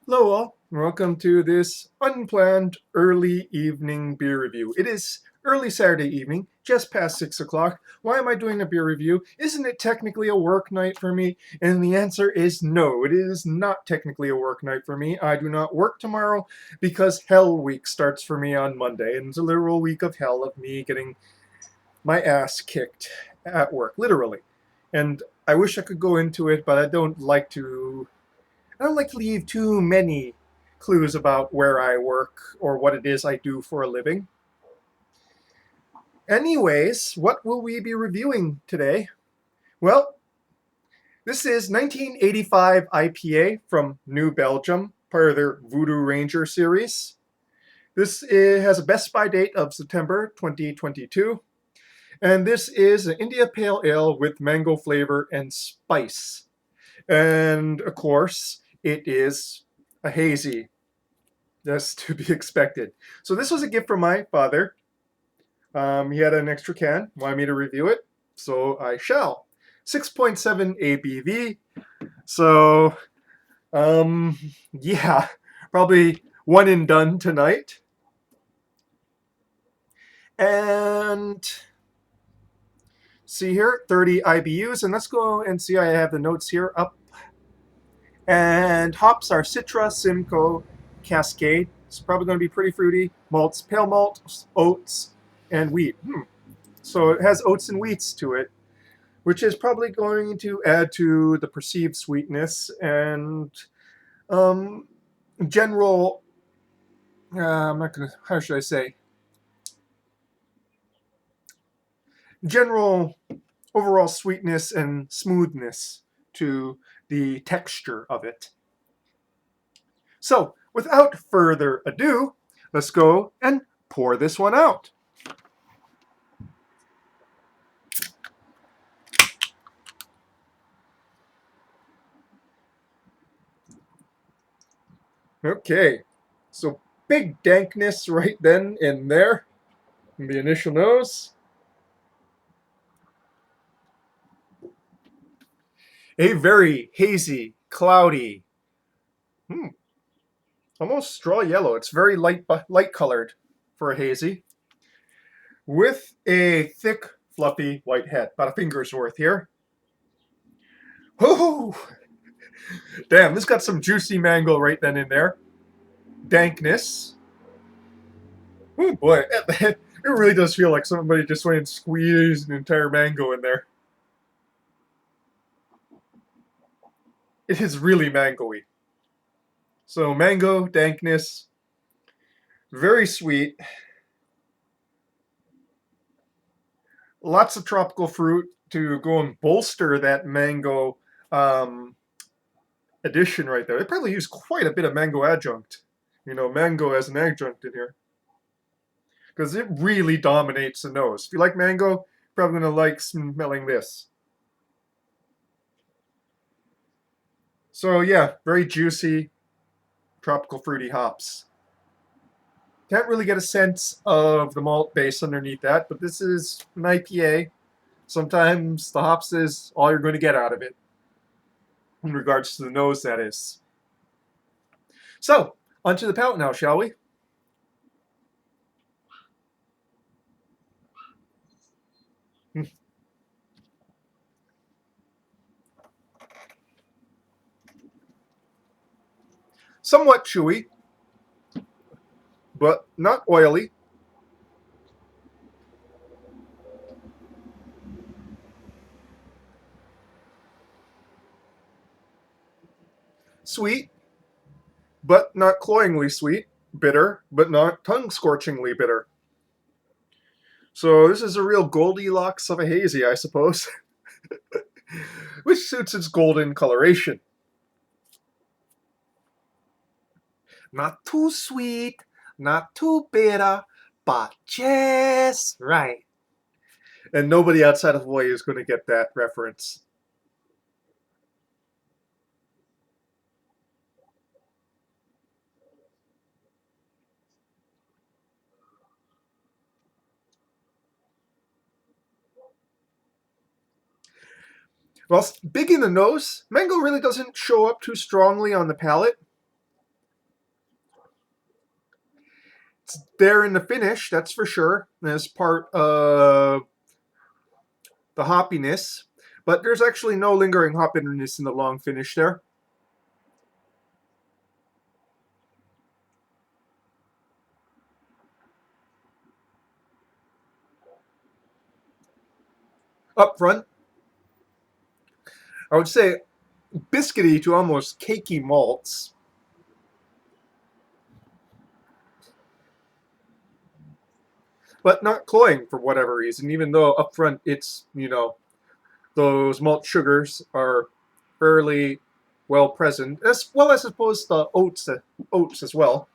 Hello all, welcome to this unplanned early evening beer review. It is early Saturday evening, just past 6 o'clock. Why am I doing a beer review? Isn't it technically a work night for me? And the answer is no, it is not technically a work night for me. I do not work tomorrow because Hell Week starts for me on Monday, and it's a literal week of hell of me getting my ass kicked at work, literally. And I wish I could go into it, but I don't like to leave too many clues about where I work or what it is I do for a living. Anyways, what will we be reviewing today? Well, this is 1985 IPA from New Belgium, part of their Voodoo Ranger series. Has a best by date of September 2022, and this is an India Pale Ale with mango flavor and spice. And of course, it is a hazy. That's to be expected. So this was a gift from my father. He had an extra can, wanted me to review it, so I shall. 6.7 ABV. So, um, yeah, probably one and done tonight. And see here, 30 IBUs. And let's go and see. I have the notes here up. And hops are Citra, Simcoe, Cascade. It's probably going to be pretty fruity. Malts, pale malt, oats, and wheat. So it has oats and wheats to it, which is probably going to add to the perceived sweetness and um, general. I'm not gonna. How should I say? General overall sweetness and smoothness to the texture of it. So, without further ado, let's go and pour this one out. Okay, so big dankness right then and there in the initial nose. A very hazy, cloudy, hmm, almost straw yellow. It's very light colored for a hazy, with a thick, fluffy white head. About a finger's worth here. Oh, damn! This got some juicy mango right then and there. Dankness. Oh boy, it really does feel like somebody just went and squeezed an entire mango in there. It is really mangoey. So mango, dankness, very sweet. Lots of tropical fruit to go and bolster that mango um, addition right there. They probably use quite a bit of mango adjunct. Mango as an adjunct in here. Because it really dominates the nose. If you like mango, you're probably going to like smelling this. So yeah, very juicy, tropical fruity hops. Can't really get a sense of the malt base underneath that, but this is an IPA. Sometimes the hops is all you're going to get out of it, in regards to the nose, that is. So, onto the palate now, shall we? Somewhat chewy, but not oily. Sweet, but not cloyingly sweet. Bitter, but not tongue scorchingly bitter. So this is a real Goldilocks of a hazy, I suppose, which suits its golden coloration. Not too sweet, not too bitter, but just right. And nobody outside of Hawaii is going to get that reference. Well, big in the nose, mango really doesn't show up too strongly on the palate. It's there in the finish, that's for sure, as part of the hoppiness. But there's actually no lingering hop bitterness in the long finish there. Up front, I would say biscuity to almost cakey malts. But not cloying for whatever reason, even though up front it's, those malt sugars are fairly well present, as well as I suppose the oats as well.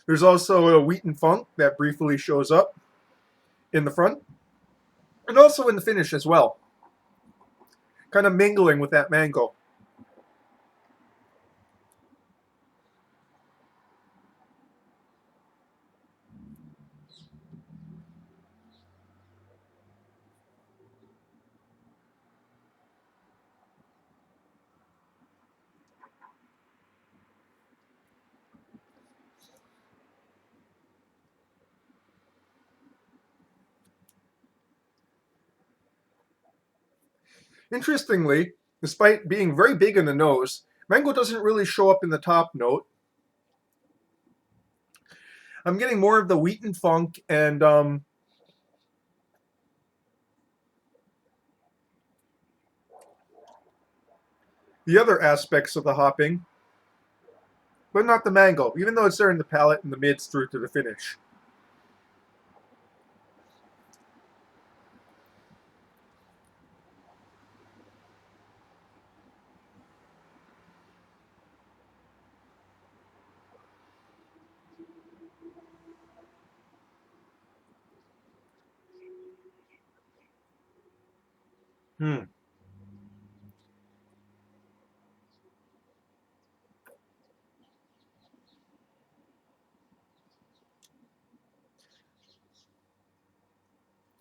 There's also a wheat and funk that briefly shows up in the front, and also in the finish as well, kind of mingling with that mango. Interestingly, despite being very big in the nose, mango doesn't really show up in the top note. I'm getting more of the wheat and funk and the other aspects of the hopping, but not the mango, even though it's there in the palate and the mids through to the finish. Hmm.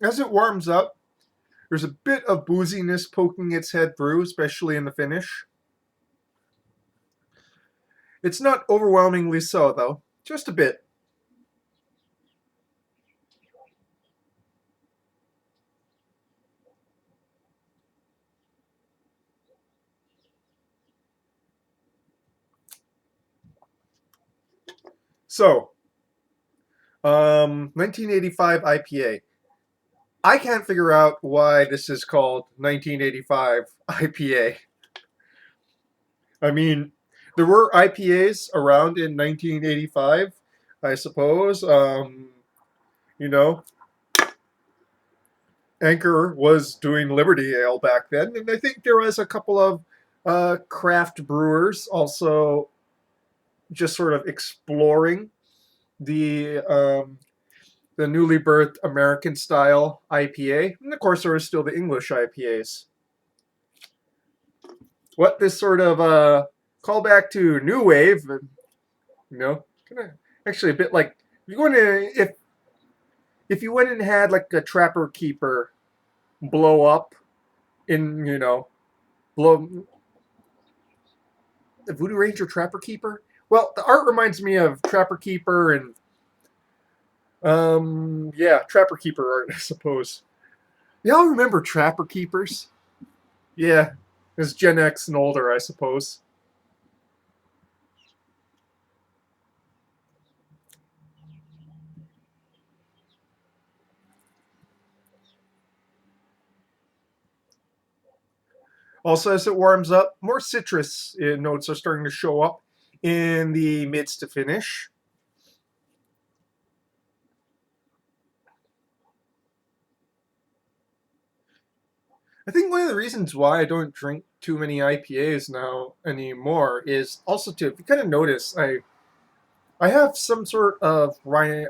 As it warms up, there's a bit of booziness poking its head through, especially in the finish. It's not overwhelmingly so, though, just a bit. So, 1985 IPA. I can't figure out why this is called 1985 IPA. I mean, there were IPAs around in 1985, I suppose. You know, Anchor was doing Liberty Ale back then, and I think there was a couple of craft brewers also just sort of exploring the newly birthed American style IPA, and of course there was still the English IPAs. What this sort of callback to new wave, kind of actually a bit like if you went to if you went and had like a Trapper Keeper blow up in blow the Voodoo Ranger Trapper Keeper. Well, the art reminds me of Trapper Keeper and yeah, Trapper Keeper art, I suppose. Y'all remember Trapper Keepers? Yeah, it's Gen X and older, I suppose. Also, as it warms up, more citrus notes are starting to show up in the mids to finish. I think one of the reasons why I don't drink too many IPAs now anymore is also to, if you kind of notice, I have some sort of runny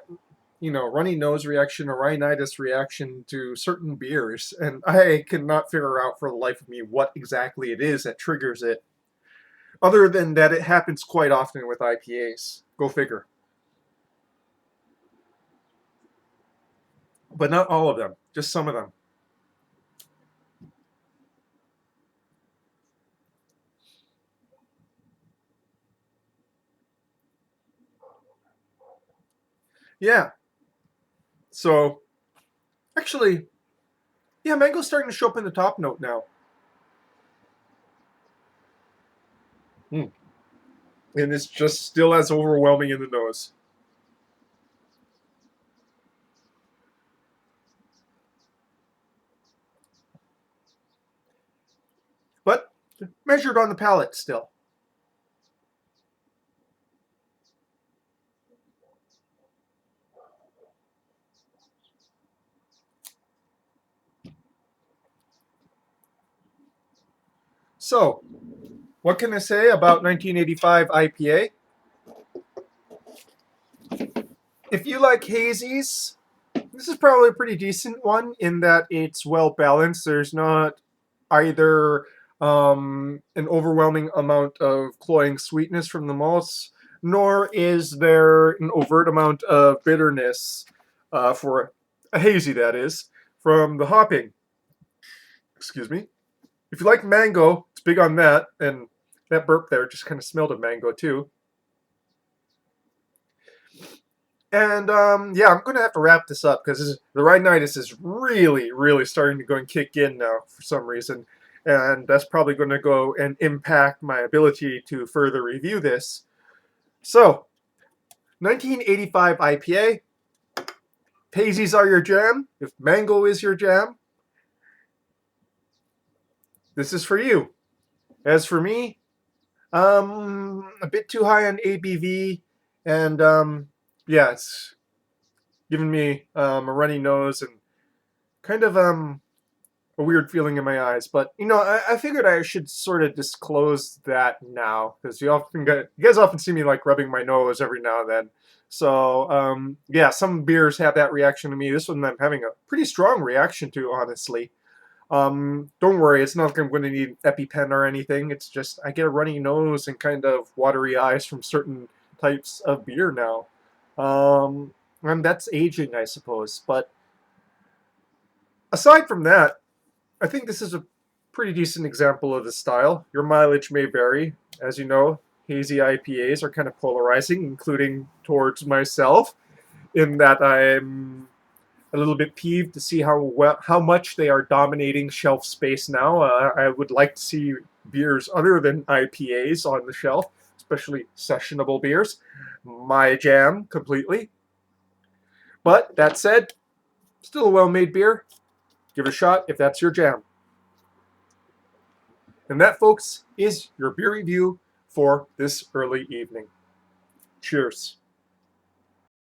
nose reaction or rhinitis reaction to certain beers, and I cannot figure out for the life of me what exactly it is that triggers it. Other than that, it happens quite often with IPAs. Go figure. But not all of them, just some of them. Yeah. So actually, yeah, mango's starting to show up in the top note now. Mm. And it's just still as overwhelming in the nose. But measured on the palate still. So, what can I say about 1985 IPA? If you like hazies, this is probably a pretty decent one in that it's well balanced. There's not either an overwhelming amount of cloying sweetness from the malts, nor is there an overt amount of bitterness for a hazy, that is, from the hopping. Excuse me. If you like mango, it's big on that, and that burp there just kind of smelled of mango too. And yeah, I'm going to have to wrap this up because the rhinitis is really, really starting to go and kick in now for some reason. And that's probably going to go and impact my ability to further review this. So, 1985 IPA. Hazies are your jam. If mango is your jam, this is for you. As for me, a bit too high on ABV, and yeah, it's giving me a runny nose and kind of a weird feeling in my eyes. But I figured I should sort of disclose that now because you guys often see me like rubbing my nose every now and then. So yeah, some beers have that reaction to me. This one I'm having a pretty strong reaction to, honestly. Don't worry, it's not like I'm going to need EpiPen or anything. It's just I get a runny nose and kind of watery eyes from certain types of beer now. And that's aging, I suppose. But aside from that, I think this is a pretty decent example of the style. Your mileage may vary. As you know, hazy IPAs are kind of polarizing, including towards myself, in that I'm a little bit peeved to see how much they are dominating shelf space now. I would like to see beers other than IPAs on the shelf, especially sessionable beers. My jam completely. But that said, still a well-made beer. Give it a shot if that's your jam. And that, folks, is your beer review for this early evening. Cheers.